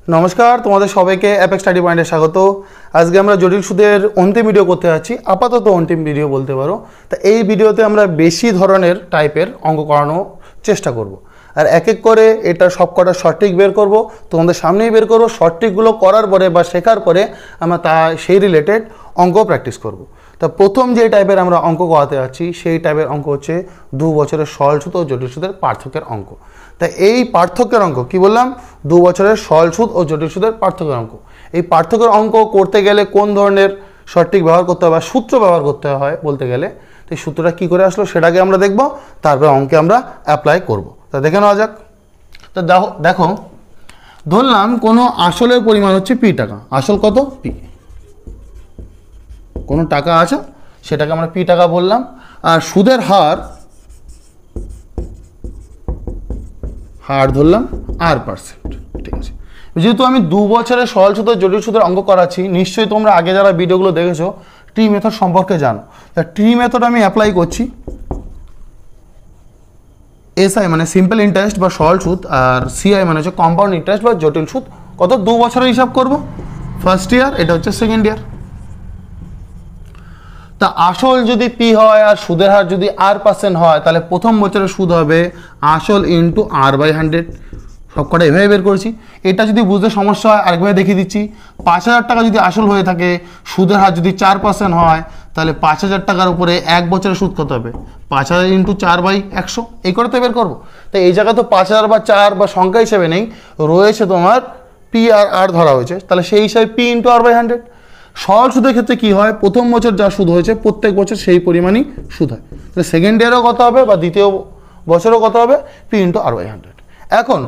নমস্কার, তোমাদের সবাইকে অ্যাপেক্স স্টাডি পয়েন্টে স্বাগত। আজকে আমরা জটিল সুদের অন্তিম ভিডিও করতে যাচ্ছি, আপাতত অন্তিম ভিডিও বলতে পারো। তা এই ভিডিওতে আমরা বেশি ধরনের টাইপের অঙ্ক করানোর চেষ্টা করব, আর এক এক করে এটা সবকটা সঠিক বের করব, তোমাদের সামনেই বের করব। সঠিকগুলো করার পরে বা শেখার পরে আমরা সেই রিলেটেড অঙ্ক প্র্যাকটিস করব। তা প্রথম যে টাইপের আমরা অঙ্ক করাতে যাচ্ছি সেই টাইপের অঙ্ক হচ্ছে 2 বছরের সরল সুদ ও জটিল সুদের পার্থক্যের অঙ্ক। তা এই পার্থক্যের অঙ্ক কি বললাম, 2 বছরের সরল সুদ ও জটিল সুদের পার্থক্যের অঙ্ক। এই পার্থক্যের অঙ্ক করতে গেলে কোন ধরনের সঠিক ব্যবহার করতে হয় বা সূত্র ব্যবহার করতে হয় বলতে গেলে, তো এই সূত্রটা কী করে আসলো সেটাকে আমরা দেখব, তারপরে অঙ্কে আমরা অ্যাপ্লাই করব। তা দেখে নেওয়া যাক। তো দেখো ধরলাম কোনো আসলের পরিমাণ হচ্ছে পি টাকা। আসল কত? পি। কোনো টাকা আছে সেটাকে আমরা পি টাকা বললাম, আর সুদের হার ধরলাম R%। ঠিক আছে, যেহেতু আমি 2 বছরের সরল সুদ ও জটিল সুদের অঙ্ক করাচ্ছি, নিশ্চয়ই তোমরা আগে যারা ভিডিওগুলো দেখেছো ট্রি মেথড সম্পর্কে জানো। তা ট্রি মেথড আমি অ্যাপ্লাই করছি। এসআই মানে সিম্পল ইন্টারেস্ট বা সরল সুদ, আর সিআই মানে হচ্ছে কম্পাউন্ড ইন্টারেস্ট বা জটিল সুদ। কত? 2 বছরের হিসাব করব। ফার্স্ট ইয়ার, এটা হচ্ছে সেকেন্ড ইয়ার। তা আসল যদি পি হয় আর সুদের হার যদি R% হয়, তাহলে প্রথম বছরের সুদ হবে আসল ইন্টু R/100। সবকটা এভাবে বের করেছি। এটা যদি বুঝতে সমস্যা হয় আরেকভাবে দেখিয়ে দিচ্ছি। 5000 টাকা যদি আসল হয়ে থাকে, সুদের হার যদি 4% হয়, তাহলে 5000 টাকার উপরে এক বছরের সুদ কত হবে? 5000 ইন্টু 4/100। এই করে তো বের করবো। তাই এই জায়গায় তো 5000 বা 4 বা সংখ্যা হিসেবে নেই, রয়েছে তোমার পি আর আর ধরা হয়েছে, তাহলে সেই হিসাবে পি ইন্টু R/100। সরল সুদের ক্ষেত্রে কি হয়, প্রথম বছর যা সুদ হয়েছে প্রত্যেক বছর সেই পরিমাণই সুদ হয়। তাহলে সেকেন্ড ইয়ারও কত হবে বা দ্বিতীয় বছরও কত হবে? P into R/100। এখন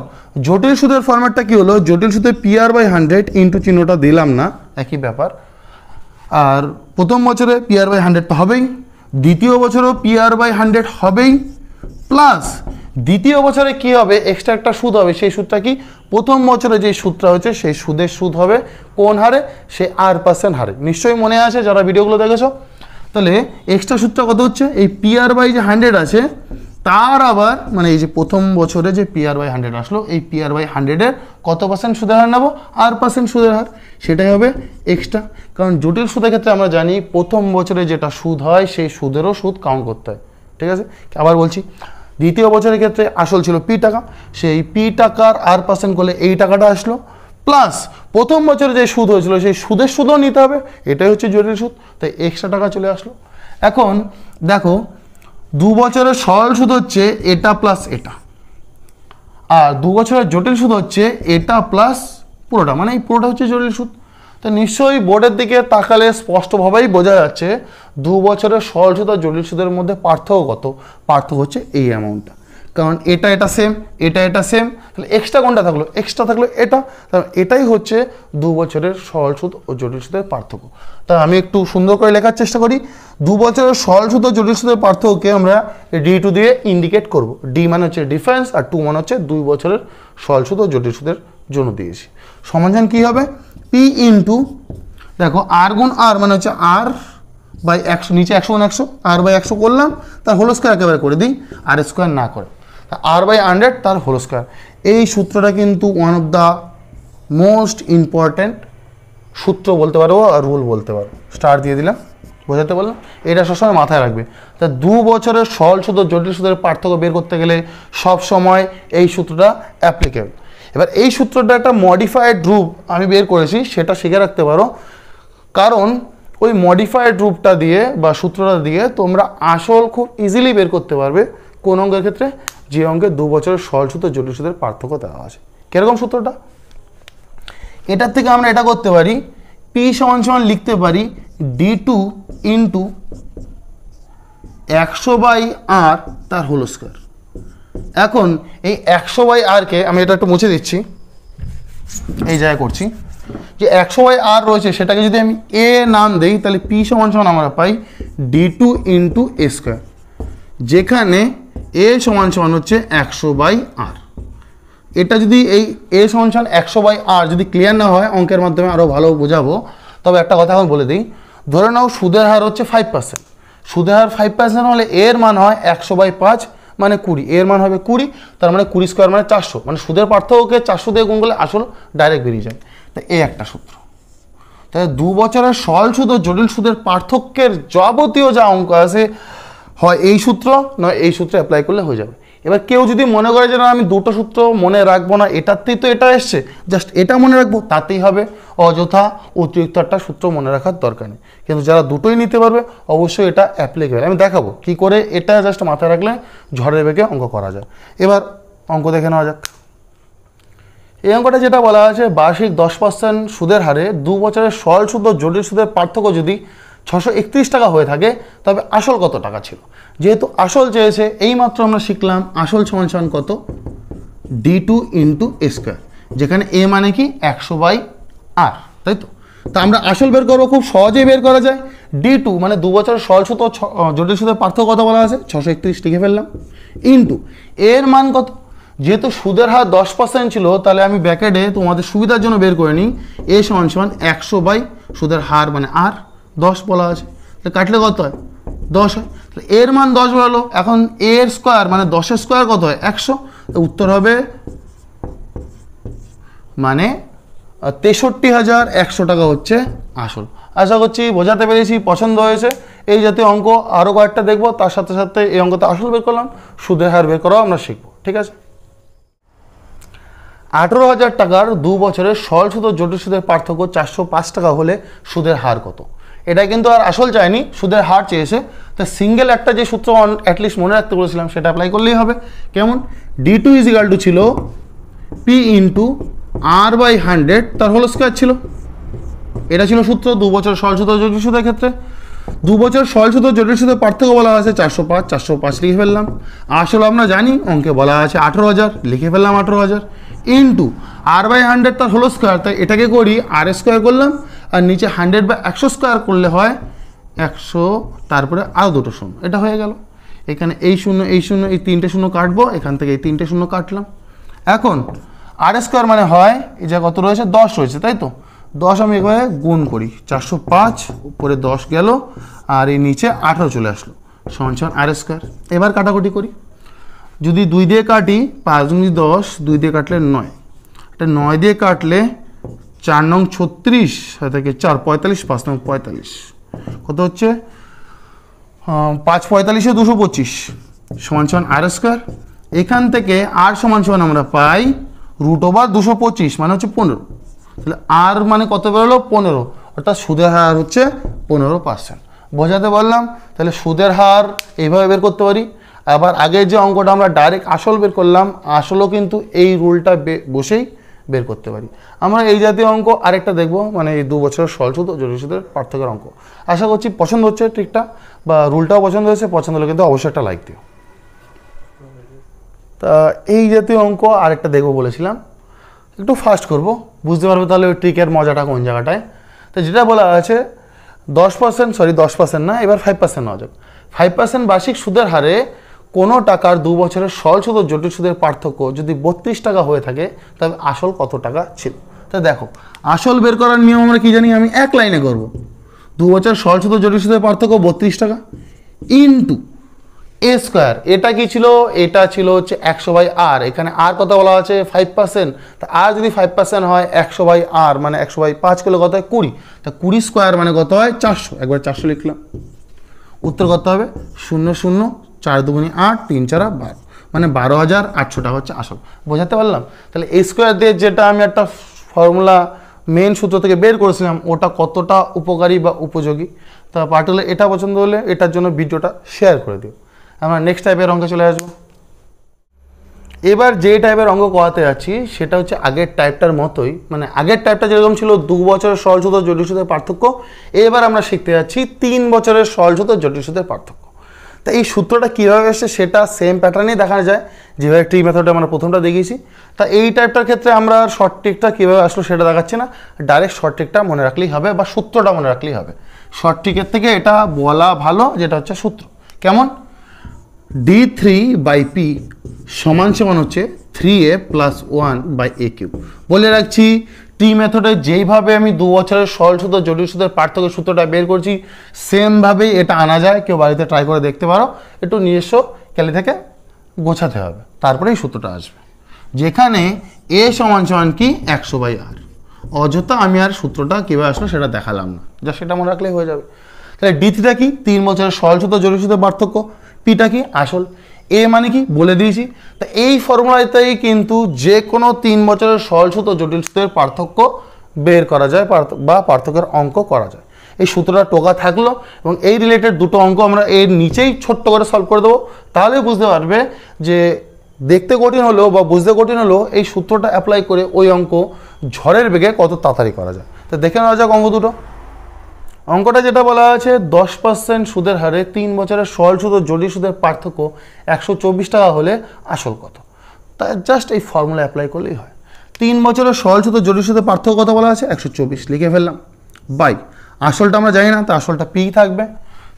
জটিল সুদের ফরম্যাটটা কি হলো, জটিল সুদে PR/100 ইন্টু চিহ্নটা দিলাম না, একই ব্যাপার। আর প্রথম বছরে PR/100 তো হবেই, দ্বিতীয় বছরেও PR/100 হবেই, প্লাস দ্বিতীয় বছরে কি হবে, এক্সট্রা একটা সুদ হবে। সেই সুদটা কি, প্রথম বছরে যে সুদটা হচ্ছে সেই সুদের সুদ হবে কোন হারে? সে R% হারে। নিশ্চয়ই মনে আছে যারা ভিডিওগুলো দেখেছো। তাহলে এক্সট্রা সুদটা কত হচ্ছে, এই PR/100 আছে, তার আবার মানে এই যে প্রথম বছরে যে PR/100 আসলো, এই PR/100 এর কত পার্সেন্ট সুদের হার নেবো? R% সুদের হার, সেটাই হবে এক্সট্রা। কারণ জটিল সুদের ক্ষেত্রে আমরা জানি প্রথম বছরে যেটা সুদ হয় সেই সুদেরও সুদ কাউন্ট করতে হয়। ঠিক আছে, আবার বলছি, দ্বিতীয় বছরের ক্ষেত্রে আসল ছিল পি টাকা, সেই পি টাকার R% করলে এই টাকাটা আসলো, প্লাস প্রথম বছরে যে সুদ হয়েছিল সেই সুদের সুদও নিতে হবে, এটাই হচ্ছে জটিল সুদ, তাই এক্সট্রা টাকা চলে আসলো। এখন দেখো 2 বছরের সরল সুদ হচ্ছে এটা প্লাস এটা, আর 2 বছরের জটিল সুদ হচ্ছে এটা প্লাস পুরোটা, মানে এই পুরোটা হচ্ছে জটিল সুদ। তো নিশ্চয়ই বোর্ডের দিকে তাকালে স্পষ্টভাবেই বোঝা যাচ্ছে 2 বছরের সরল সুদ আর জটিল সুদের মধ্যে পার্থক্য কত। পার্থক্য হচ্ছে এই অ্যামাউন্টটা, কারণ এটা সেম, এটা সেম, তাহলে এক্সট্রা কোনটা থাকলো? এক্সট্রা থাকলো এটা। তাহলে এটাই হচ্ছে 2 বছরের সরল সুদ ও জটিল সুদের পার্থক্য। তা আমি একটু সুন্দর করে লেখার চেষ্টা করি। 2 বছরের সরল সুদ ও জটিল সুদের পার্থক্যকে আমরা D2 দিয়ে ইন্ডিকেট করব। ডি মানে হচ্ছে ডিফারেন্স, আর 2 মানে হচ্ছে 2 বছরের সরল সুদ ও জটিল সুদের জন্য দিয়েছি। সমাধান কি হবে? পি ইন্টু, দেখো আর গুণ আর মানে হচ্ছে R/100, নিচে 100 গুণ 100, R/100 করলাম, তার হোল স্কোয়ার একেবারে করে দিই, R² না করে, R/100 তার হোল স্কোয়ার। এই সূত্রটা কিন্তু one of the most important সূত্র বলতে পারো আর রুল বলতে পারো। স্টার দিয়ে দিলাম, বোঝাতে বললাম, এটা সবসময় মাথায় রাখবে। তা 2 বছরের সরল সুদ ও জটিল সুদের পার্থক্য বের করতে গেলে সব সময় এই সূত্রটা অ্যাপ্লিকেবল। এবার এই সূত্রটা একটা মডিফাইড রূপ আমি বের করেছি, সেটা শিখে রাখতে পারো, কারণ ওই মডিফাইড রূপটা দিয়ে বা সূত্রটা দিয়ে তোমরা আসল খুব ইজিলি বের করতে পারবে কোন অঙ্কের ক্ষেত্রে, যে অঙ্কে 2 বছরের সরল সুদ ও জটিল সুদের পার্থক্য দেওয়া আছে। কিরকম সূত্রটা? এটার থেকে আমরা এটা করতে পারি, পি সমান লিখতে পারি D2 ইন্টু 100/R তার হোল স্কোয়ার। এখন এই 100/R-কে আমি এটা একটু মুছে দিচ্ছি, এই জায়গায় করছি, যে 100/R রয়েছে সেটাকে যদি আমি এ নাম দেই, তাহলে পি সমান আমরা পাই D2 ইন্টু A স্কোয়ার, যেখানে এ সমান হচ্ছে 100/R। এটা যদি এই এ সমান 100/R যদি ক্লিয়ার না হয়, অঙ্কের মাধ্যমে আরও ভালো বোঝাবো, তবে একটা কথা আমি বলে দিই। ধরে নাও সুদের হার হচ্ছে 5%, সুদের হার 5% হলে এর মান হয় 100/5 মানে 20, এর মান হবে 20, তার মানে 20 স্কোয়ার মানে 400, মানে সুদের পার্থক্যকে 400 দিয়ে গুণ করলে আসল ডাইরেক্ট বেরিয়ে যায়। তো এই একটা সূত্র। তাহলে 2 বছরের সরল সুদ ও জটিল সুদের পার্থক্যের যাবতীয় যা অঙ্ক আছে হয় এই সূত্র নয় এই সূত্রে অ্যাপ্লাই করলে হয়ে যাবে। এবার কেউ যদি মনে করে যে না আমি দুটো সূত্র মনে রাখবো না, এটাতেই তো এটা এসছে, জাস্ট এটা মনে রাখবো, তাতেই হবে, অযথা অতিরিক্ত একটা সূত্র মনে রাখার দরকার নেই। কিন্তু যারা দুটোই নিতে পারবে অবশ্যই এটা অ্যাপ্লিকেবল। আমি দেখাবো কি করে এটা জাস্ট মাথায় রাখলে ঝড়ের বেগে অঙ্ক করা যায়। এবার অঙ্ক দেখে নেওয়া যাক। এই অঙ্কটা যেটা বলা আছে, বার্ষিক 10% সুদের হারে 2 বছরের সরল সুদ ও জটিল সুদের পার্থক্য যদি 631 টাকা হয়ে থাকে তবে আসল কত টাকা ছিল। যেহেতু আসল চেয়েছে, এইমাত্র আমরা শিখলাম আসল সমান কত, D2 ইন্টু এ স্কোয়ার, যেখানে এ মানে কি 100/r, তাই তো। তা আমরা আসল বের করবো, খুব সহজেই বের করা যায়। D2 মানে 2 বছরের সরল সুদ ও জটিল সুদের পার্থক্য কত বলা আছে, 631 লিখে ফেললাম, ইন্টু এর মান কত। যেহেতু সুদের হার 10% ছিল, তাহলে আমি ব্র্যাকেটে তোমাদের সুবিধার জন্য বের করে নিই, এ সমান 100/ সুদের হার মানে আর 10 বলা আছে, তাহলে কাটলে কত হয়, 10 হয়। তাহলে এর মান 10 বলো। এখন এর স্কোয়ার মানে 10-এর স্কোয়ার কত হয়, 100। উত্তর হবে মানে 63,100 টাকা হচ্ছে আসল। আশা করছি বোঝাতে পেরেছি, পছন্দ হয়েছে। এই জাতীয় অঙ্ক আরও কয়েকটা দেখবো, তার সাথে সাথে এই অঙ্কতে আসল বের করলাম, সুদের হার বের করাও আমরা শিখবো, ঠিক আছে। 18,000 টাকার 2 বছরের সরল সুদ ও জটিল সুদের পার্থক্য 405 টাকা হলে সুদের হার কত। এটা কিন্তু আর আসল চাইনি, সুদের হার চেয়েছে। তা সিঙ্গেল একটা যে সূত্র অ্যাটলিস্ট মনে রাখতে বলেছিলাম সেটা অ্যাপ্লাই করলেই হবে। কেমন, D2 ছিল P ইন্টু R/100 তার হোল স্কোয়ার ছিল, এটা ছিল সূত্র 2 বছর সরল সুদ ও জটিল সুদের ক্ষেত্রে। 2 বছর সরল সুদ ও জটিল সুদের পার্থক্য বলা আছে 405 লিখে ফেললাম। আসলে আমরা জানি অঙ্কে বলা আছে 18,000, লিখে ফেললাম 18,000, ইন্টু R/100 তার হোল স্কোয়ার, তাই এটাকে করি R স্কোয়ার করলাম, আর নিচে 100/100 স্কোয়ার করলে হয় 100, তারপরে আরও দুটো শূন্য, এটা হয়ে গেল। এখানে এই শূন্য এই তিনটে শূন্য কাটবো, এখান থেকে এই তিনটে শূন্য কাটলাম। এখন R স্কোয়ার মানে হয় এই যে কত রয়েছে, 10 রয়েছে, তাই তো। 10 আমি এভাবে গুণ করি, 405 উপরে 10 গেল, আর এই নিচে 18 চলে আসলো, সমান R স্কোয়ার। এবার কাটাকুটি করি, যদি 2 দিয়ে কাটি 5 গুণি 10, 2 দিয়ে কাটলে 9, এটা 9 দিয়ে কাটলে 4 নং 36 থেকে 4 45, 5 নং 45 কত হচ্ছে, 5 45 225 সমান R স্কোয়ার। এখান থেকে R সমান আমরা পাই √225 মানে হচ্ছে 15। তাহলে আর মানে কত বেরোলো, 15, অর্থাৎ সুদের হার হচ্ছে 15%। বোঝাতে বললাম। তাহলে সুদের হার এইভাবে বের করতে পারি। আবার আগের যে অঙ্কটা আমরা ডাইরেক্ট আসল বের করলাম, আসলও কিন্তু এই রুলটা বসেই বের করতে পারি। আমরা এই জাতীয় অঙ্ক আরেকটা দেখবো, মানে এই 2 বছরের সরল সুদ ও জটিল সুদের পার্থক্যের অঙ্ক। আশা করছি পছন্দ হচ্ছে ট্রিকটা, বা রুলটাও পছন্দ হয়েছে। পছন্দ হলে কিন্তু অবশ্যই একটা লাইক দিও। তা এই জাতীয় অঙ্ক আরেকটা দেখবো বলেছিলাম, একটু ফাস্ট করব, বুঝতে পারবে তাহলে ওই ট্রিকের মজাটা কোন জায়গাটায়। তো যেটা বলা আছে 10% না, এবার 5% নেওয়া যাক। 5% বার্ষিক সুদের হারে কোনো টাকার 2 বছরের সরল সুদ ও জটিল সুদের পার্থক্য যদি 32 টাকা হয়ে থাকে তবে আসল কত টাকা ছিল। তা দেখো, আসল বের করার নিয়ম আমরা কি জানি, আমি এক লাইনে করব। 2 বছর সরল সুদ ও জটিল সুদের পার্থক্য 32 টাকা ইন্টু এ স্কোয়ার, এটা কি ছিল, এটা ছিল হচ্ছে 100/r। এখানে আর কত বলা আছে 5%, তা আর যদি 5% হয় 100/r মানে 100/5 করলে কত হয় 20, তা 20 স্কোয়ার মানে কত হয় 400, একবার 400 লিখলাম। উত্তর কত হবে 0 0 4 2 8 3 4 12, মানে 12,800 টাকা হচ্ছে আসল। বোঝাতে পারলাম। তাহলে এই স্কোয়ার দিয়ে যেটা আমি একটা ফর্মুলা মেন সূত্র থেকে বের করেছিলাম, ওটা কতটা উপকারী বা উপযোগী। তা পার্টিকুলার এটা পছন্দ হলে এটার জন্য ভিডিওটা শেয়ার করে দিও। আমরা নেক্সট টাইপের অঙ্কে চলে আসবো। এবার যে টাইপের অঙ্ক করাতে যাচ্ছি সেটা হচ্ছে আগের টাইপটার মতোই, মানে আগের টাইপটা যেরকম ছিল 2 বছরের সরল সুদ ও জটিল সুদের পার্থক্য, এবার আমরা শিখতে যাচ্ছি 3 বছরের সরল সুদ ও জটিল সুদের পার্থক্য। তা এই সূত্রটা কীভাবে এসছে সেটা সেম প্যাটার্নেই দেখা যায়, যেভাবে ট্রি মেথডে আমরা প্রথমটা দেখিয়েছি। তা এই টাইপটার ক্ষেত্রে আমরা শর্ট ট্রিকটা কীভাবে আসলো সেটা দেখাচ্ছি না, ডাইরেক্ট শর্ট ট্রিকটা মনে রাখলেই হবে, বা সূত্রটা মনে রাখলেই হবে। শর্ট ট্রিকের থেকে এটা বলা ভালো, যেটা হচ্ছে সূত্র। কেমন, D3/P সমান হচ্ছে 3A + 1/A3। বলে রাখছি, টি মেথডে যেইভাবে আমি 2 বছরের সরল সুদ ও জটিল সুদের পার্থক্য সূত্রটা বের করছি, সেমভাবেই এটা আনা যায়। কেউ বাড়িতে ট্রাই করে দেখতে পারো, একটু নিজস্ব ক্যালি থেকে গোছাতে হবে, তারপরে এই সূত্রটা আসবে, যেখানে এ সমান সমান কি 100/r। অযথা আমি আর সূত্রটা কীভাবে আসলো সেটা দেখালাম না, যা সেটা মনে রাখলেই হয়ে যাবে। তাহলে ডি3টা কি 3 বছরের সরল সুদ ও জটিল সুদের পার্থক্য, পিটা কি আসল, এ মানে কি বলে দিয়েছি। তা এই ফর্মুলাতেই কিন্তু যে কোনো 3 বছরের সরল সুদ ও জটিল সুদের পার্থক্য বের করা যায় বা পার্থক্যের অঙ্ক করা যায়। এই সূত্রটা টোকা থাকলো এবং এই রিলেটেড দুটো অঙ্ক আমরা এর নিচেই ছোট্ট করে সলভ করে দেবো, তাহলে বুঝতে পারবে যে দেখতে কঠিন হলেও বা বুঝতে কঠিন হলেও এই সূত্রটা অ্যাপ্লাই করে ওই অঙ্ক ঝড়ের বেগে কত তাড়াতাড়ি করা যায়। তো দেখে নেওয়া যাক অঙ্ক দুটো। অঙ্কটা যেটা বলা আছে 10% সুদের হারে 3 বছরের সরল সুদ ও জটিল সুদের পার্থক্য 124 টাকা হলে আসল কত। তাই জাস্ট এই ফর্মুলা অ্যাপ্লাই করলেই হয়। 3 বছরের সরল সুদ ও জটিল সুদের পার্থক্য কত বলা আছে 124, লিখে ফেললাম, বাই আসলটা আমরা জানি না, তো আসলটা পি থাকবে,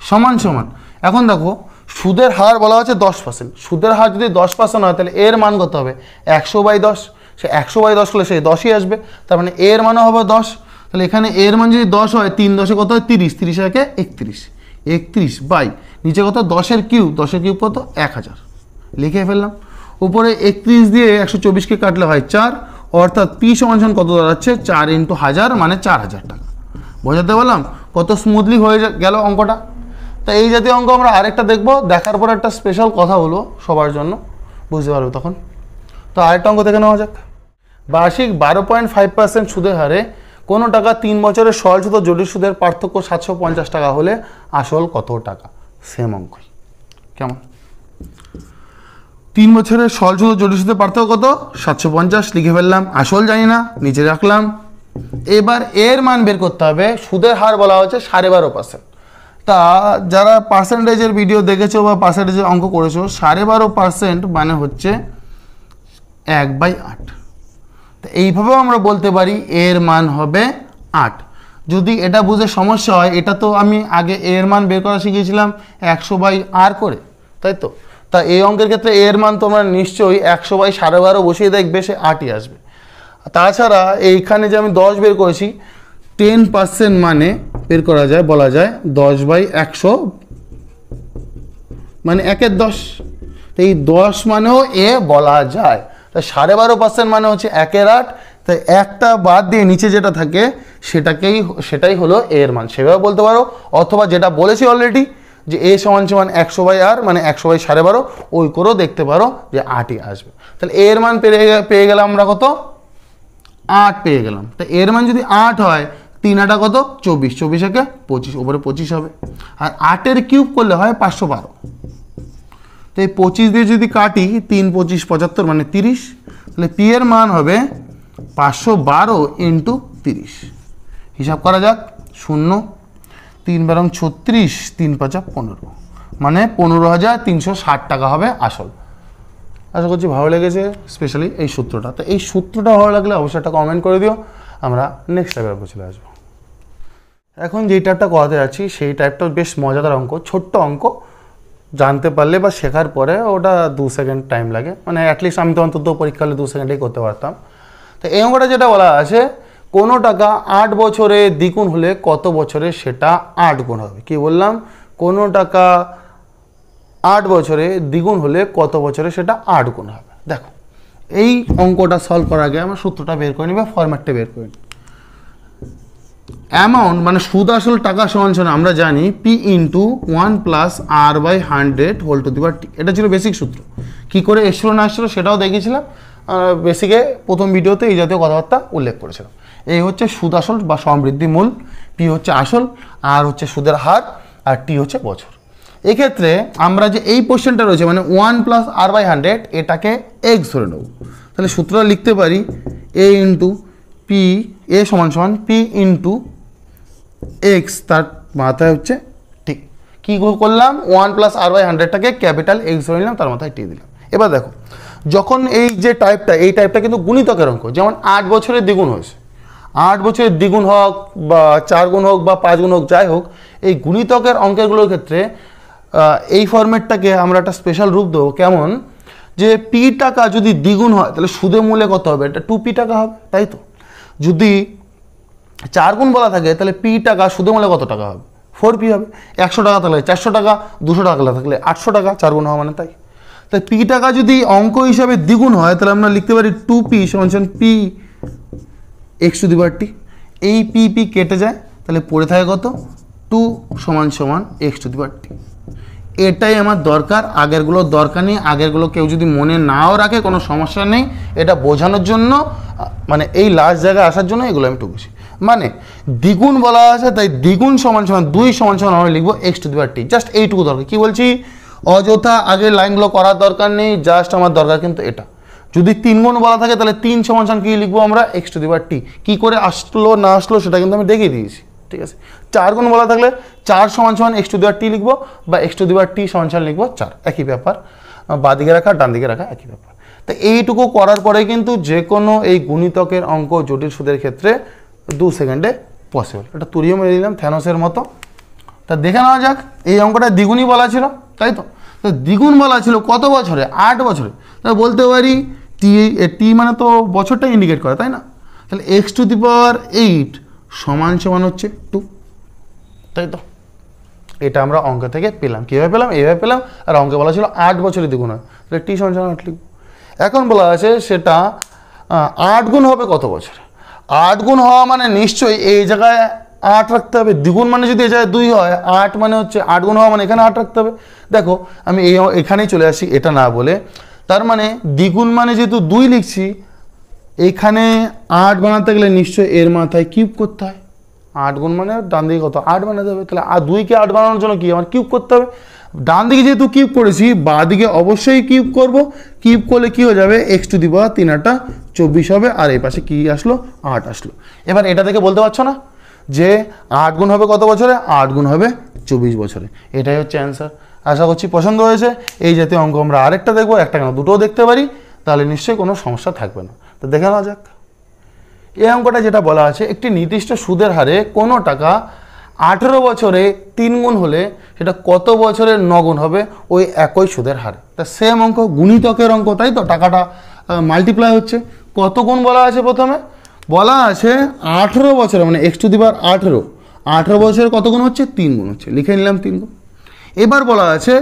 সমান সমান। এখন দেখো সুদের হার বলা আছে 10%, সুদের হার যদি 10% হয় তাহলে এর মান কত হবে 100/10, সে 100/10 হলে সেই 10ই আসবে, তার মানে এর মানও হবে 10। তাহলে এখানে এর মান যদি 10 হয় 3 10 কত হয় 30, 30 একে 31 বাই নিচে কত 10-এর কিউব, 10-এর কিউব কত 1000, লিখে ফেললাম। উপরে 31 দিয়ে 124কে কাটলে হয় 4, অর্থাৎ পি সমান সমান কত দাঁড়াচ্ছে 4 × 1000 মানে 4000 টাকা। বোঝাতে বললাম কত স্মুথলি হয়ে গেল অঙ্কটা। তা এই জাতীয় অঙ্ক আমরা আরেকটা দেখব, দেখার পর একটা স্পেশাল কথা হলো সবার জন্য, বুঝতে পারবে তখন। তো আরেকটা অঙ্ক দেখে নেওয়া যাক। বার্ষিক 12.5% সুদের হারে কোনো টাকা 3 বছরের সরল সুদ ও জটিল সুদের পার্থক্য 750 টাকা হলে আসল কত টাকা। সেম অঙ্কই, কেমন? 3 বছরের সরল সুদ ও জটিল সুদের পার্থক্য কত 750, লিখে ফেললাম, আসল জানি না নিচে রাখলাম। এবার এর মান বের করতে হবে, সুদের হার বলা হচ্ছে 12.5%। তা যারা পার্সেন্টেজের ভিডিও দেখেছো বা পার্সেন্টেজের অঙ্ক করেছো, 12.5% মানে হচ্ছে 1/8। তো এইভাবেও আমরা বলতে পারি এর মান হবে 8। যদি এটা বুঝে সমস্যা হয়, এটা তো আমি আগে এর মান বের করা শিখিয়েছিলাম 100/r করে, তাই তো। তা এই অঙ্কের ক্ষেত্রে এর মান তোমরা নিশ্চয়ই 100/12.5 বসিয়ে দেখবে, সে 8ই আসবে। তাছাড়া এইখানে যে আমি 10 বের করেছি, 10% মানে বের করা যায়, বলা যায় 10/100 মানে 1/10। তো এই 10 মানেও এ বলা যায়। তাই 12.5% মানে হচ্ছে 1/8। তাই একটা বাদ দিয়ে নিচে যেটা থাকে সেটাই হলো এর মান, সেভাবে বলতে পারো। অথবা যেটা বলেছি অলরেডি যে এ সমান সমান 100/r মানে 100/12.5, ওই করেও দেখতে পারো যে 8ই আসবে। তাহলে এর মান পেয়ে গেলাম আমরা কত 8 পেয়ে গেলাম। তো এর মান যদি 8 হয় 3 8 কত 24, 24 একে 25, উপরে 25 হবে। আর 8-এর কিউব করলে হয় 512। তো এই 25 দিয়ে যদি কাটি 3 25 75 মানে 30, তাহলে পি এর মান হবে 512 × 30। হিসাব করা যাক, 0 3 12 36 3 5 15 মানে 15,360 টাকা হবে আসল। আশা করছি ভালো লেগেছে, স্পেশালি এই সূত্রটা। তো এই সূত্রটা ভালো লাগলে অবশ্যই একটা কমেন্ট করে দিও, আমরা নেক্সট টাইপের উপর চলে আসবো। এখন যেই টাইপটা করাতে যাচ্ছি সেই টাইপটা বেশ মজাদার অঙ্ক, ছোট্ট অঙ্ক, জানতে পারলে বা শেখার পরে ওটা 2 সেকেন্ড টাইম লাগে, মানে অ্যাটলিস্ট আমি তো অন্তত পরীক্ষা হলে 2 সেকেন্ডেই করতে পারতাম। তো এই অঙ্কটা যেটা বলা আছে, কোনো টাকা 8 বছরে দ্বিগুণ হলে কত বছরে সেটা 8 গুণ হবে। কি বললাম? কোনো টাকা 8 বছরে দ্বিগুণ হলে কত বছরে সেটা 8 গুণ হবে। দেখো এই অঙ্কটা সলভ করার আগে আমরা সূত্রটা বের করে নিই বা ফরম্যাটটা বের করে নিই। অ্যামাউন্ট মানে সুদ আসল টাকা সমান সমান আমরা জানি P into 1 + r/100 whole to the power T. এটা ছিল বেসিক সূত্র। কি করে এসছিল না আসছিল সেটাও দেখিয়েছিলাম বেসিকে, প্রথম ভিডিওতে এই জাতীয় কথাবার্তা উল্লেখ করেছিলাম। এই হচ্ছে সুদ আসল বা সমৃদ্ধি মূল, পি হচ্ছে আসল, আর হচ্ছে সুদের হার, আর টি হচ্ছে বছর। এক্ষেত্রে আমরা যে এই পোর্শনটা রয়েছে মানে 1 + r/100 এটাকে এক্স ধরে নেব। তাহলে সূত্রটা লিখতে পারি এ ইন্টু পি, এ সমান সমান পি ইন্টু এক্স, তার মাথায় হচ্ছে টি। কী করলাম 1 + r/100টাকে ক্যাপিটাল এক্স ধরে নিলাম, তার মাথায় টি দিলাম। এবার দেখো যখন এই যে এই টাইপটা কিন্তু গুণিতকের অঙ্ক, যেমন 8 বছরের দ্বিগুণ হয়েছে, 8 বছরের দ্বিগুণ হোক বা 4 গুণ হোক বা 5 গুণ হোক, যাই হোক এই গুণিতকের অঙ্কেরগুলোর ক্ষেত্রে এই ফরম্যাটটাকে আমরা একটা স্পেশাল রূপ দেবো। কেমন? যে পি টাকা যদি দ্বিগুণ হয় তাহলে সুদের মূল্যে কত হবে? এটা 2p টাকা হবে, তাই তো। যদি 4 গুণ বলা থাকে তাহলে পি টাকা সুদের মূল্যে কত টাকা হবে? 4p হবে। 100 টাকা থাকলে 400 টাকা, 200 টাকা থাকলে 800 টাকা, 4 গুণ হওয়া মানে তাই। তাই পি টাকা যদি অঙ্ক হিসাবে দ্বিগুণ হয় তাহলে আমরা লিখতে পারি 2p সমান P x two the power টি। এই পি পি কেটে যায়, তাহলে পড়ে থাকে কত 2 সমান এক্স টু দি পাওয়ার টি। এটাই আমার দরকার, আগেরগুলোর দরকার নেই। আগেরগুলো কেউ যদি মনে নাও রাখে কোনো সমস্যা নেই, এটা বোঝানোর জন্য মানে এই লাস্ট জায়গায় আসার জন্য এগুলো আমি টুকুছি। মানে দ্বিগুণ বলা আছে, তাই দ্বিগুণ সমান 2 সমান আমরা লিখবো x two the power T. Just এইটুকু দরকার। কি বলছি, অযথা আগের লাইনগুলো করার দরকার নেই, জাস্ট আমার দরকার কিন্তু এটা। যদি 3 গুণ বলা থাকে তাহলে 3 সমান কি লিখবো আমরা এক্স টু দি পাওয়ার টি। কী করে আসলো না আসলো সেটা কিন্তু আমি দেখিয়ে দিয়েছি, ঠিক আছে। 4 গুণ বলা থাকলে 4 সমান এক্স টু দি পাওয়ার টি লিখবো, বা এক্স টু দি পাওয়ার টি সমান লিখবো 4, একই ব্যাপার। বাঁদিকে রাখা ডান দিকে রাখা একই ব্যাপার। তো এইটুকু করার পরে কিন্তু যে কোনো এই গুণিতকের অঙ্ক জটিল সুদের ক্ষেত্রে 2 সেকেন্ডে পসিবল। এটা তুরিও মেরে দিলাম থ্যানোসের মতো। তা দেখে নেওয়া যাক, এই অঙ্কটা দ্বিগুণই বলা ছিল, তাই তো। দ্বিগুণ বলা ছিল কত বছরে, 8 বছরে। তা বলতে পারি টি মানে তো বছরটা ইন্ডিকেট করে, তাই না। তাহলে এক্স টু দি পাওয়ার 8 সমান হচ্ছে 2, তাই তো। এটা আমরা অঙ্ক থেকে পেলাম। কীভাবে পেলাম, এইভাবে পেলাম। আর অঙ্কে বলা ছিল 8 বছরে দ্বিগুণ হয়, তাহলে টি সমান 8 লিখব। এখন বলা আছে সেটা 8 গুণ হবে কত বছরে। 8 গুণ হওয়া মানে নিশ্চয়ই এই জায়গায় 8 রাখতে হবে। দ্বিগুণ মানে যদি এই জায়গায় 2 হয়, 8 মানে হচ্ছে 8 গুণ হওয়া মানে এখানে 8 রাখতে হবে। দেখো আমি এখানেই চলে আসি এটা না বলে। তার মানে দ্বিগুণ মানে যেহেতু 2 লিখছি, এখানে 8 বানাতে গেলে নিশ্চয়ই এর মাথায় কিউব করতে হয়। 8 গুণ মানে ডান দিকে কত 8 বানাতে হবে, তাহলে 2কে 8 বানানোর জন্য কি আমার কিউব করতে হবে। ডান দিকে যেহেতু কিউব করেছি, বাঁ দিকে অবশ্যই কিউব করব। কিউব করলে কি হয়ে যাবে, এক্স টু দি পাওয়ার 3 8 24 হবে। আর এই পাশে কি আসলো, 8 আসলো। এবার এটা থেকে বলতে পারছো না যে 8 গুণ হবে কত বছরে, 8 গুণ হবে 24 বছরে। এটাই হচ্ছে অ্যান্সার। আশা করছি পছন্দ হয়েছে। এই জাতীয় অঙ্ক আমরা আরেকটা দেখবো, একটা কেন দুটোও দেখতে পারি, তাহলে নিশ্চয়ই কোনো সমস্যা থাকবে না। তো দেখে নেওয়া যাক এই অঙ্কটা। যেটা বলা আছে, একটি নির্দিষ্ট সুদের হারে কোনো টাকা 18 বছরে 3 গুণ হলে সেটা কত বছরে 9 গুণ হবে ওই একই সুদের হারে। তা সেম অঙ্ক, গুণিতকের অঙ্ক, তাই তো। টাকাটা মাল্টিপ্লাই হচ্ছে। কত গুণ বলা আছে, প্রথমে বলা আছে 18 বছরে, মানে এক্স টু দি পাওয়ার 18 বছরে কত গুণ হচ্ছে, 3 গুণ হচ্ছে। লিখে নিলাম 3 গুণ। এবার বলা আছে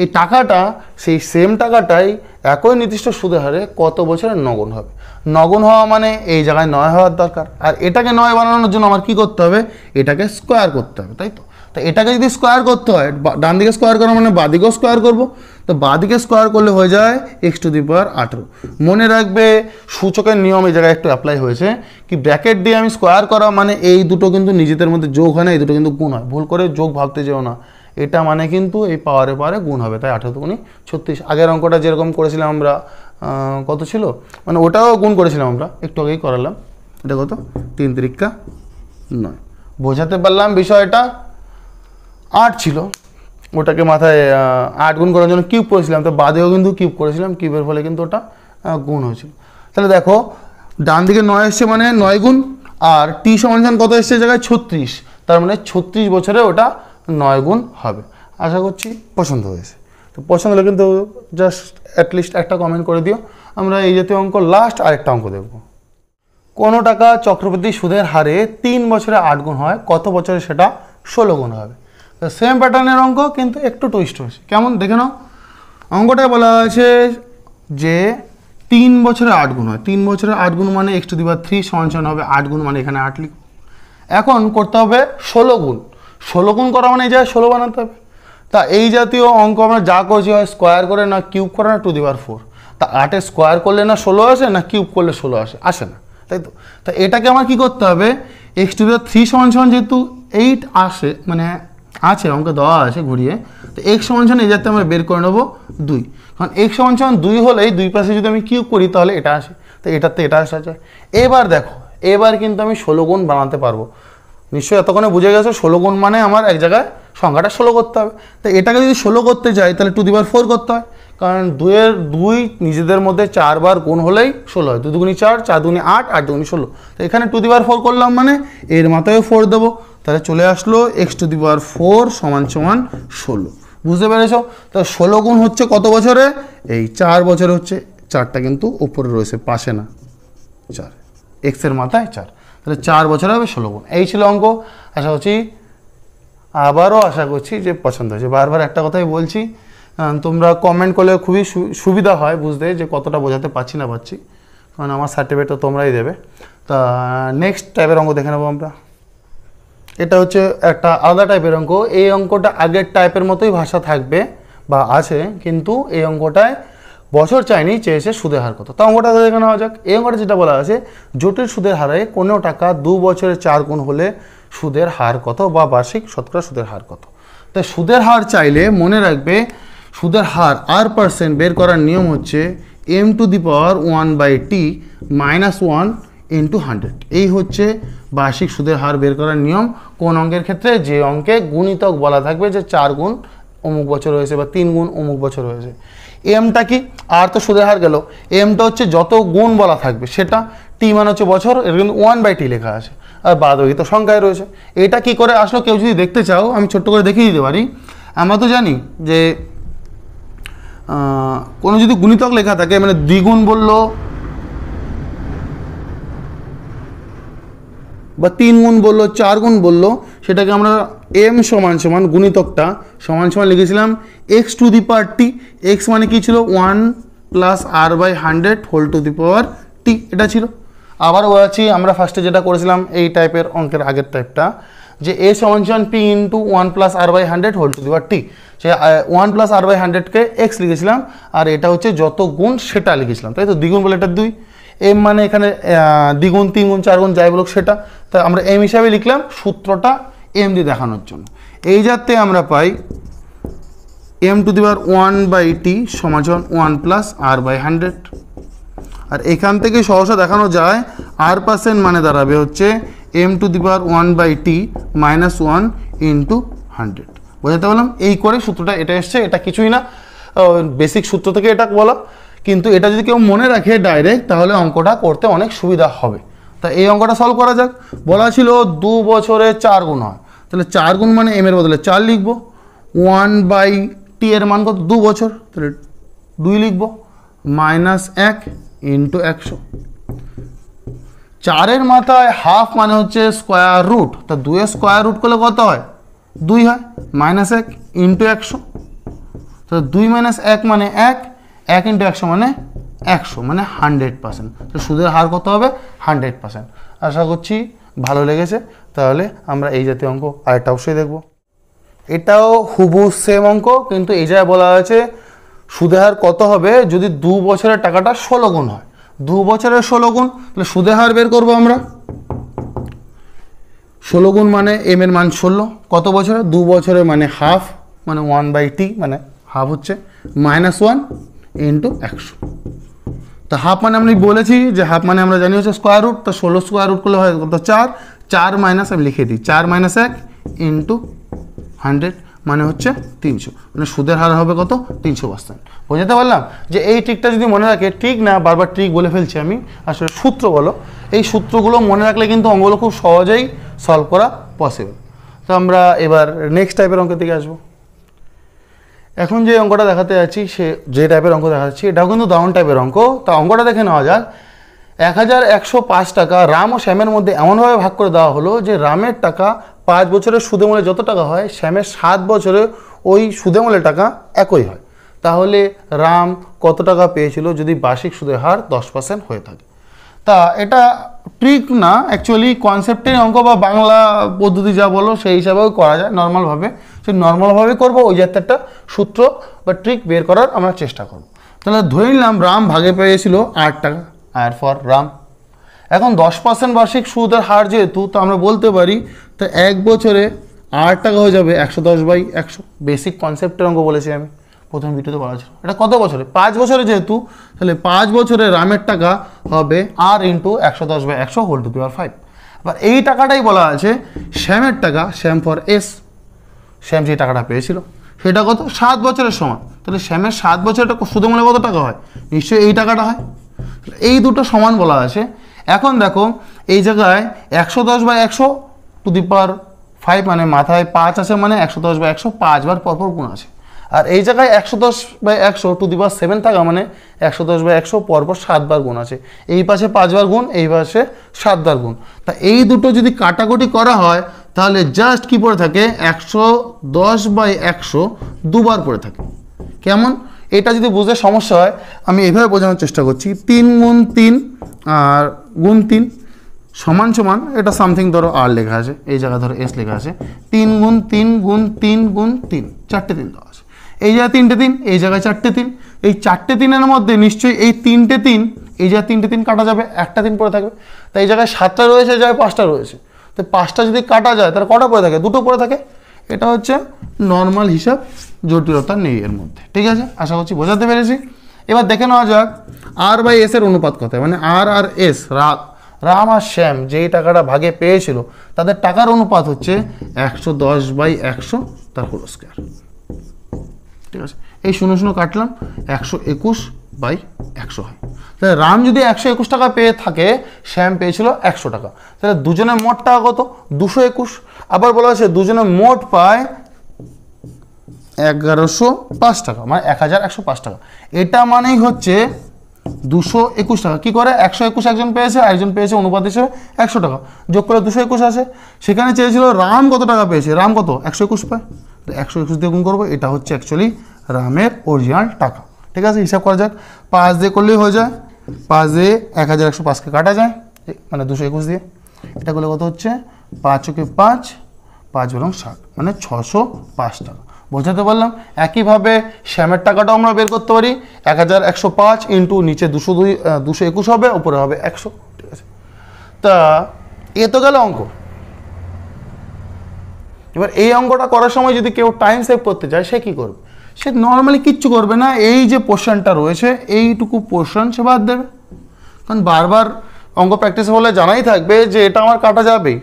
এই টাকাটা, সেই সেম টাকাটাই একই নির্দিষ্ট সুদের হারে কত বছরে 9 গুণ হবে। 9 গুণ হওয়া মানে এই জায়গায় 9 হওয়ার দরকার। আর এটাকে 9 বানানোর জন্য আমার কি করতে হবে, এটাকে স্কোয়ার করতে হবে, তাই তো। তো এটাকে যদি স্কোয়ার করতে হয়, ডান দিকে স্কোয়ার করা মানে বাঁ দিকেও স্কোয়ার করবো। তো বাঁ দিকে স্কোয়ার করলে হয়ে যায় এক্স টু দি পাওয়ার 18। মনে রাখবে সূচকের নিয়ম এই জায়গায় একটু অ্যাপ্লাই হয়েছে, কি ব্র্যাকেট দিয়ে আমি স্কোয়ার করা মানে এই দুটো কিন্তু নিজেদের মধ্যে যোগ হয় না, এই দুটো কিন্তু গুণ হয়। ভুল করে যোগ ভাবতে যেও না, এটা মানে কিন্তু এই পাওয়ারে পাওয়ারে গুণ হবে। তাই 18 গুণি 36। আগের অঙ্কটা যেরকম করেছিলাম আমরা, কত ছিল, মানে ওটাও গুণ করেছিলাম আমরা, একটু আগেই করালাম। এটা কত, 3 3 9। বোঝাতে পারলাম বিষয়টা। 8 ছিল, ওটাকে মাথায় 8 গুণ করার জন্য কিউব করেছিলাম। তো বাদেও কিন্তু কিউব করেছিলাম, কিউবের ফলে কিন্তু ওটা গুণ হয়েছিল। তাহলে দেখো ডান দিকে 9 এসছে মানে 9 গুণ, আর টি সমান কত এসছে জায়গায় 36, তার মানে 36 বছরে ওটা 9 গুণ হবে। আশা করছি পছন্দ হয়েছে। তো পছন্দ হলে কিন্তু জাস্ট অ্যাটলিস্ট একটা কমেন্ট করে দিও। আমরা এই জাতীয় অঙ্ক লাস্ট আরেকটা অঙ্ক দেখব। কোনো টাকা চক্রবৃদ্ধি সুদের হারে 3 বছরে 8 গুণ হয়, কত বছরে সেটা 16 গুণ হবে। তো সেম প্যাটার্নের অঙ্ক, কিন্তু একটু টুইস্ট হয়েছে। কেমন দেখে নাও। অঙ্কটায় বলা আছে যে 3 বছরে 8 গুণ হয়। 3 বছরে 8 গুণ মানে এক্স টু দি পাওয়ার 3 সমান হবে 8 গুণ, মানে এখানে 8 লিখব। এখন করতে হবে 16 গুণ। 16 গুণ করা মানে এই জায়গায় 16 বানাতে হবে। তা এই জাতীয় অঙ্ক আমরা যা করছি, হয় স্কোয়ার করে, না কিউব করে, না টু দি পাওয়ার 4। তা 8 স্কোয়ার করলে না 16 আসে, না কিউব করলে 16 আসে না, তাই তো। তা এটাকে আমার কি করতে হবে, এক্স টু দি পাওয়ার 3 সমান যেহেতু 8 আসে, মানে আছে অঙ্কে দেওয়া আছে ঘুরিয়ে, তো এক্স সমান এই যাতে আমরা বের করে নেবো 2। কারণ এক্স সমান 2 হলেই দুই পাশে যদি আমি কিউব করি তাহলে এটা আসে, তো এটাতে এটা আসা যায়। এবার দেখো, এবার কিন্তু আমি 16 গুণ বানাতে পারবো। নিশ্চয়ই এতক্ষণে বুঝে গেছো 16 গুণ মানে আমার এক জায়গায় সংখ্যাটা 16 করতে হবে। তো এটাকে যদি 16 করতে যাই তাহলে টু দি পাওয়ার 4 করতে হয়, কারণ 2 নিজেদের মধ্যে 4 বার গুণ হলেই 16 হয়। 2 দুগুণি 4, 4 দুগুণি 8, 8 দুগুণি 16। তো এখানে টু দি পাওয়ার 4 করলাম মানে এর মাথায় 4 দেবো, তাহলে চলে আসলো এক্স টু দি পাওয়ার 4 সমান 16। বুঝতে পেরেছো? তো 16 গুণ হচ্ছে কত বছরে, এই 4 বছরে হচ্ছে। 4টা কিন্তু উপরে রয়েছে, পাশে না, 4 এক্সের মাথায় 4, তাহলে 4 বছরে হবে 16 গুণ। এই ছিল অঙ্ক। আশা করছি, আবারও আশা করছি যে পছন্দ হয়েছে। বারবার একটা কথাই বলছি, তোমরা কমেন্ট করলে খুবই সুবিধা হয় বুঝতে যে কতটা বোঝাতে পারছি না পারছি, কারণ আমার সার্টিফিকেট তো তোমরাই দেবে। তা নেক্সট টাইপের অঙ্ক দেখে নেবো আমরা। এটা হচ্ছে একটা আলাদা টাইপের অঙ্ক। এই অঙ্কটা আগের টাইপের মতোই ভাষা থাকবে বা আছে, কিন্তু এই অঙ্কটায় বছর চাইনি, চেয়েছে সুদের হার কত। তা অঙ্কটা দেখে নেওয়া যাক। এই অঙ্কটা যেটা বলা আছে, জটিল সুদের হারে কোনো টাকা 2 বছরে 4 গুণ হলে সুদের হার কত, বা বার্ষিক শতকরা সুদের হার কত। তাই সুদের হার চাইলে মনে রাখবে সুদের হার R% বের করার নিয়ম হচ্ছে m⁴ (1/t - 1 × 100)। এই হচ্ছে বার্ষিক সুদের হার বের করার নিয়ম। কোন অঙ্কের ক্ষেত্রে? যে অঙ্কে গুণিতক বলা থাকবে যে 4 গুণ অমুক বছর হয়েছে বা 3 গুণ অমুক বছর হয়েছে। এমটা কি? আর তো সুদের হার গেল। এমটা হচ্ছে যত গুণ বলা থাকবে সেটা, টি মানে হচ্ছে বছর, এর কিন্তু 1/t লেখা আছে, আর বাদ বাকি তো সংখ্যায় রয়েছে। এটা কি করে আসলো কেউ যদি দেখতে চাও আমি ছোট্ট করে দেখিয়ে দিতে পারি। আমরা তো জানি যে কোনো যদি গুণিতক লেখা থাকে, মানে দ্বিগুণ বললো বা 3 গুণ বললো 4 গুণ বললো, সেটাকে আমরা m সমান গুণিতকটা সমান লিখেছিলাম x⁴t। x মানে কি ছিল? 1 + r/100 t, এটা ছিল। আবার বলছি আমরা ফার্স্টে যেটা করেছিলাম এই টাইপের অঙ্কের আগের টাইপটা, যে a = p × 1 + r/100 t। Say 1 + r/100-কে x লিখেছিলাম, আর এটা হচ্ছে যত গুণ সেটা লিখেছিলাম, তাই তো। দ্বিগুণ বলে এটা 2, এম মানে এখানে দ্বিগুণ 3 গুণ 4 গুণ যাই বলুক সেটা, তাই আমরা এম হিসাবে লিখলাম সূত্রটা এম দিয়ে দেখানোর জন্য। এই যাতে আমরা পাই m⁴1/t = 1 + r/100। আর এখান থেকে সহসা দেখানো যায় R% মানে দাঁড়াবে হচ্ছে m⁴1/t - 1 × 100। বোঝাতে পারলাম? এই করে সূত্রটা এটা এসছে। এটা কিছুই না, বেসিক সূত্র থেকে এটা বলা, কিন্তু এটা যদি কেউ মনে রাখে ডাইরেক্ট, তাহলে অঙ্কটা করতে অনেক সুবিধা হবে। তা এই অঙ্কটা সলভ করা যাক। বলা ছিল 2 বছরে 4 গুণ হয়, তাহলে 4 গুণ মানে এম এর বদলে 4 লিখবো। 1/t এর মান কত? 2 বছর, তাহলে 2 লিখবো, -1 × 100। 4 এর মাথায় হাফ মানে হচ্ছে স্কোয়ার রুট, তা 2 এর স্কোয়ার রুট করলে কত হয়? 2 হয়। -1 × 100, তো 2 - 1 মানে 1, 1 × 100 মানে 100, মানে 100%। তো সুদের হার কত হবে? 100%। আশা করছি ভালো লেগেছে। তাহলে আমরা এই জাতীয় অঙ্ক আরেকটা অবশ্যই দেখব। এটাও হুবহু সেম অঙ্ক, কিন্তু এই জায়গায় বলা হয়েছে সুদের হার কত হবে যদি 2 বছরের টাকাটা 16 গুণ হয়। 2 বছরের 16 গুণ, তাহলে সুদের হার বের করবো আমরা। 16 গুণ মানে এম এর মান 16, কত বছরে? 2 বছরে, মানে হাফ, মানে 1/t, মানে হাফ হচ্ছে -1 × 100। তা হাফ মানে আমি বলেছি যে হাফ মানে আমরা জানি হচ্ছে স্কোয়ার রুট, তো 16 স্কোয়ার রুট করলে হয় কত? 4। 4 মাইনাস আমি লিখে দিই 4 - 1 × 100 মানে হচ্ছে 300, মানে সুদের হার হবে কত? 300%। বোঝাতে পারলাম? যে এই ট্রিকটা যদি মনে রাখে, ঠিক না বারবার ট্রিক বলে ফেলছি আমি, আসলে সূত্র বলো, এই সূত্রগুলো মনে রাখলে কিন্তু অঙ্কগুলো খুব সহজেই সলভ করা পসিবল। তো আমরা এবার নেক্সট টাইপের অঙ্কের দিকে আসবো। এখন যে অঙ্কটা দেখাতে যাচ্ছি, যে টাইপের অঙ্ক দেখাচ্ছি, এটাও কিন্তু দারুণ টাইপের অঙ্ক। তা অঙ্কটা দেখে নেওয়া যাক। 1105 টাকা রাম ও শ্যামের মধ্যে এমনভাবে ভাগ করে দেওয়া হলো যে রামের টাকা 5 বছরের সুদে মূলে যত টাকা হয়, শ্যামের 7 বছরে ওই সুদে মূলে টাকা একই হয়। তাহলে রাম কত টাকা পেয়েছিল যদি বার্ষিক সুদের হার 10% হয়ে থাকে? তা এটা ট্রিক না, অ্যাকচুয়ালি কনসেপ্টের অঙ্ক বা বাংলা পদ্ধতি যা বলো সেই হিসাবেও করা যায় নর্মালভাবে। সেই নর্মালভাবে করবো, ওই জাতীয় একটা সূত্র বা ট্রিক বের করার আমরা চেষ্টা করব। তাহলে ধরে নিলাম রাম ভাগে পেয়েছিল 8 টাকা, আর ফর রাম। এখন 10% বার্ষিক সুদের হার যেহেতু, তো আমরা বলতে পারি তো 1 বছরে 8 টাকা হয়ে যাবে 110/100। বেসিক কনসেপ্টের অঙ্ক বলেছি আমি, প্রথম ভিডিওতে বলা ছিল। এটা কত বছরে? 5 বছরে যেহেতু, তাহলে 5 বছরে রামের টাকা হবে r × 110/100 আবার এই টাকাটাই বলা আছে শ্যামের টাকা, শ্যাম ফর এস, শ্যাম যে টাকাটা পেয়েছিল সেটা কত? 7 বছরের সমান। তাহলে শ্যামের 7 বছরের সুদে মূলে কত টাকা হয়? নিশ্চয়ই এই টাকাটা হয়। এই দুটো সমান বলা আছে। এখন দেখো এই জায়গায় 110/100 মানে মাথায় 5 আছে, মানে 110/100 5 বার পরপর গুণ আছে। আর এই জায়গায় 110/100 থাকা মানে 110/100 পরপর 7 বার গুণ আছে। এই পাশে 5 বার গুণ, এই পাশে 7 বার গুণ। তা এই দুটো যদি কাটাকুটি করা হয়, তাহলে জাস্ট কি পড়ে থাকে? 110/100 দুবার পড়ে থাকে। কেমন, এটা যদি বুঝতে সমস্যা হয় আমি এভাবে বোঝানোর চেষ্টা করছি। 3 গুণ 3 আর গুণ 3 সমান সমান, এটা সামথিং ধরো আর লেখা আছে, এই জায়গায় ধরো এস লেখা আছে, 3 গুণ 3 গুণ 3 গুণ 3, 4টে 3 দেওয়া আছে, এই জায়গায় 3টে 3, এই জায়গায় 4টে 3, এই 4টে 3-এর মধ্যে নিশ্চয়ই এই 3টে 3, এই জায়গায় 3টে 3 কাটা যাবে, একটা 3 পড়ে থাকবে, তাই এই জায়গায় 7টা রয়েছে, এই জায়গায় 5টা রয়েছে, তো 5টা যদি কাটা যায় তাহলে কটা পড়ে থাকে, 2টো পড়ে থাকে। এটা হচ্ছে নর্মাল হিসাব, জটিলতা নেই এর মধ্যে। ঠিক আছে, আশা করছি বোঝাতে পেরেছি। এবার দেখে নেওয়া যাক আর বাই এস এর অনুপাত কত, মানে আর আর এস, রাম আর শ্যাম যেই টাকাটা ভাগে পেয়েছিল তাদের টাকার অনুপাত হচ্ছে 110/100 তার হোল স্কয়ার। ঠিক আছে, এই 0 কাটলাম, 121/100 হয়। তাহলে রাম যদি 121 টাকা পেয়ে থাকে, শ্যাম পেয়েছিল 100 টাকা, তাহলে দুজনের মোট টাকা কত, 221। আবার বলা হচ্ছে দুজনের মোট পায় 1105 টাকা, মানে 1105 টাকা। এটা মানেই হচ্ছে 221 টাকা। কি করে, 121 একজন পেয়েছে, একজন পেয়েছে অনুপাত হিসেবে 100 টাকা, যোগ করে 221 আছে। সেখানে চেয়েছিল রাম কত টাকা পেয়েছে, রাম কত 121 পায়, 121 দিয়ে গুণ করবো, এটা হচ্ছে অ্যাকচুয়ালি রামের অরিজিনাল টাকা। ঠিক আছে, হিসাব করা যাক, 5 দিয়ে করলেই হয়ে যায়, 5 দিয়ে 1105কে কাটা যায়, মানে 221 দিয়ে, এটা করলে কত হচ্ছে 5 × 5, 5 × 7, মানে 605 টাকা। বোঝাতে পারলাম। একইভাবে শ্যামের টাকাটাও আমরা বের করতে পারি, 1105 ইন্টু নিচে 221 হবে, উপরে হবে 100। ঠিক আছে, তা এ তো গেল অঙ্ক। এবার এই অঙ্কটা করার সময় যদি কেউ টাইম সেভ করতে চায়, সে কি করবে, সে নর্মালি কিচ্ছু করবে না, এই যে পোর্শনটা রয়েছে এইটুকু পোর্শন সে বাদ দেবে, কারণ বারবার অঙ্ক প্র্যাকটিস হলে জানাই থাকবে যে এটা আমার কাটা যাবে।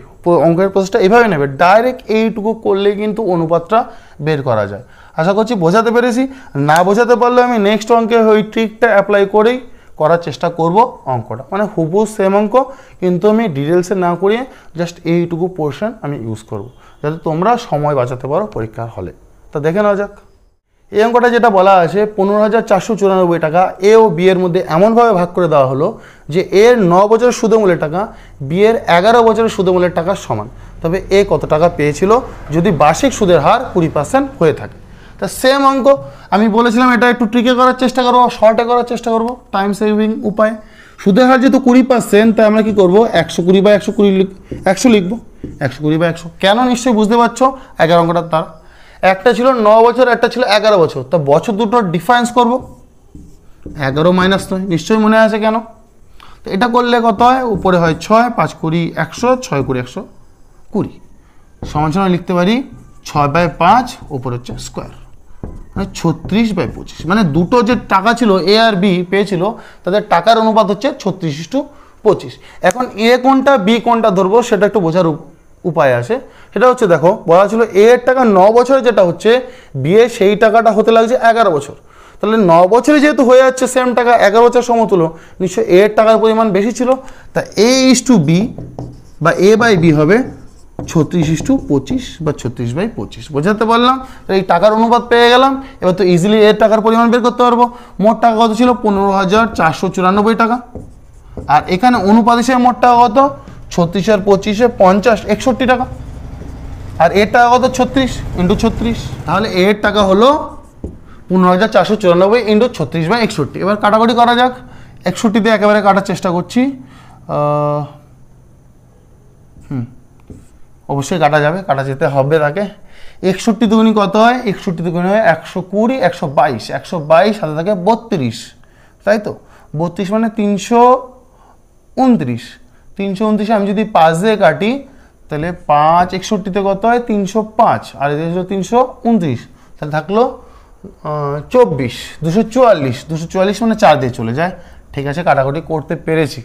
অঙ্কের প্রসেসটা এভাবে নেবে, ডাইরেক্ট এইটুকু করলে কিন্তু অনুপাতটা বের করা যায়। আশা করছি বোঝাতে পেরেছি। না বোঝাতে পারলে আমি নেক্সট অঙ্কে ওই ট্রিকটা অ্যাপ্লাই করেই করার চেষ্টা করব অঙ্কটা, মানে হুবহু সেম অঙ্ক, কিন্তু আমি ডিটেলসে না করিয়ে জাস্ট এইটুকু পোর্শন আমি ইউজ করব, যাতে তোমরা সময় বাঁচাতে পারো পরীক্ষার হলে। তা দেখে নেওয়া যাক। এই অঙ্কটা যেটা বলা আছে 15,494 টাকা এ ও বি এর মধ্যে এমনভাবে ভাগ করে দেওয়া হলো যে এর 9 বছরের সুদমূল্যের টাকা বি এর 11 বছরের সুদমূল্যের টাকার সমান। তবে এ কত টাকা পেয়েছিল যদি বার্ষিক সুদের হার 20% হয়ে থাকে। তা সেম অঙ্ক আমি বলেছিলাম, এটা একটু ট্রিকে করার চেষ্টা করবো, শর্টে করার চেষ্টা করবো, টাইম সেভিং উপায়। সুদের হার যেহেতু 20%, তাই আমরা কি করবো 120/100 লিখবো, 120/100। কেন নিশ্চয়ই বুঝতে পারছো, 11 অঙ্কটার তার একটা ছিল 9 বছর, একটা ছিল 11 বছর, তা বছর দুটোর ডিফারেন্স করবো, 11 মাইনাস 9, নিশ্চয়ই মনে আছে কেন। তো এটা করলে কত হয়, উপরে হয় 6, 5 × 100, 6 × 120, সমান সমান লিখতে পারি 6/5, উপরে হচ্ছে স্কোয়ার, মানে 36/25। মানে দুটো যে টাকা ছিল এ আর বি পেয়েছিল, তাদের টাকার অনুপাত হচ্ছে 36:25। এখন এ কোনটা বি কোনটা ধরবো সেটা একটু বোঝার উপায় আছে। সেটা হচ্ছে, দেখো বলা ছিল এ এর টাকা 9 বছরে যেটা হচ্ছে, বি এর সেই টাকাটা হতে লাগছে 11 বছর। তাহলে 9 বছরে যেহেতু হয়ে যাচ্ছে সেম টাকা, 11 বছর সমতুল্য, নিশ্চয়ই এ এর টাকার পরিমাণ বেশি ছিল। তা এ ইস টু বি বা এ বাই বি হবে 36:25 বা 36/25। বোঝাতে পারলাম। এই টাকার অনুপাত পেয়ে গেলাম। এবার তো ইজিলি এর টাকার পরিমাণ বের করতে পারবো। মোট টাকা কত ছিল, 15,494 টাকা। আর এখানে অনুপাত হিসেবে মোট টাকা কত, 36 আর 25 50, 61 টাকা। আর এর টাকা কত, 36 × 36। তাহলে এর টাকা হলো 15,494 × 36/61। এবার কাটাকুটি করা যাক। 61 দিয়ে একেবারে কাটার চেষ্টা করছি। অবশ্যই কাটা যাবে, কাটা যেতে হবে তাকে। 61 দুগুণী কত হয়, 61 দুগুণী হয় 120, 122, 122 সাথে থাকে 32, তাই তো 32 মানে 329। 329 আমি যদি 5 দিয়ে কাটি, তাহলে 5 61-তে কত হয় 305, আর এদিকে হলো 329, তাহলে থাকলো 24, 244। 244 মানে 4 দিয়ে চলে যায়। ঠিক আছে, কাটাকুটি করতে পেরেছি।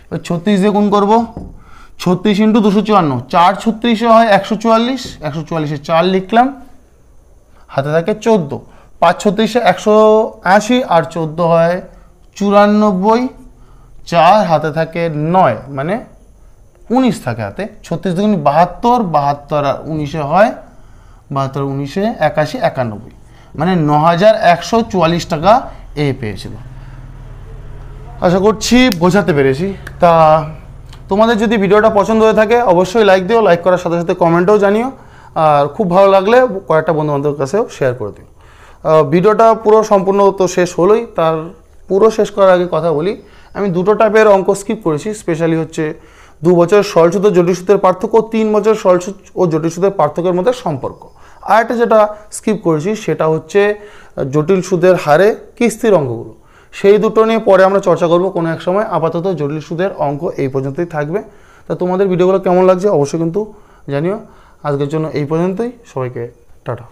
এবার 36 দিয়ে গুণ করবো, 36 × 254, 4 36 হয় 144, 144-এ 4 লিখলাম, হাতে থাকে 14, 5 36-এ 180, আর 14 হয় 94, 4 হাতে থাকে 9, মানে 19 থাকে হাতে। 36 দুগুণ 72, 72 আর 19-এ হয় 72, 19-এ 81, 91, মানে 9,144 টাকা এ পেয়েছিল। আশা করছি বোঝাতে পেরেছি। তা তোমাদের যদি ভিডিওটা পছন্দ হয়ে থাকে অবশ্যই লাইক দিও, লাইক করার সাথে সাথে কমেন্টও জানিও, আর খুব ভালো লাগলে কয়েকটা বন্ধু বান্ধবের কাছেও শেয়ার করে দিও। ভিডিওটা পুরো সম্পূর্ণ তো শেষ হলোই, তার পুরো শেষ করার আগে কথা বলি, আমি দুটো টাইপের অঙ্ক স্কিপ করেছি। স্পেশালি হচ্ছে 2 বছরের সরল সুদ ও জটিল সুদের পার্থক্য, 3 বছরের সরল সুদ ও জটিল সুদের পার্থক্যের মধ্যে সম্পর্ক। আর একটা যেটা স্কিপ করেছি সেটা হচ্ছে জটিল সুদের হারে কিস্তির অঙ্কগুলো। সেই দুটো নিয়ে পরে আমরা চর্চা করব কোনো এক সময়। আপাতত জটিল সুদের অঙ্ক এই পর্যন্তই থাকবে। তা তোমাদের ভিডিওগুলো কেমন লাগছে অবশ্যই কিন্তু জানিও। আজকের জন্য এই পর্যন্তই, সবাইকে টাটা।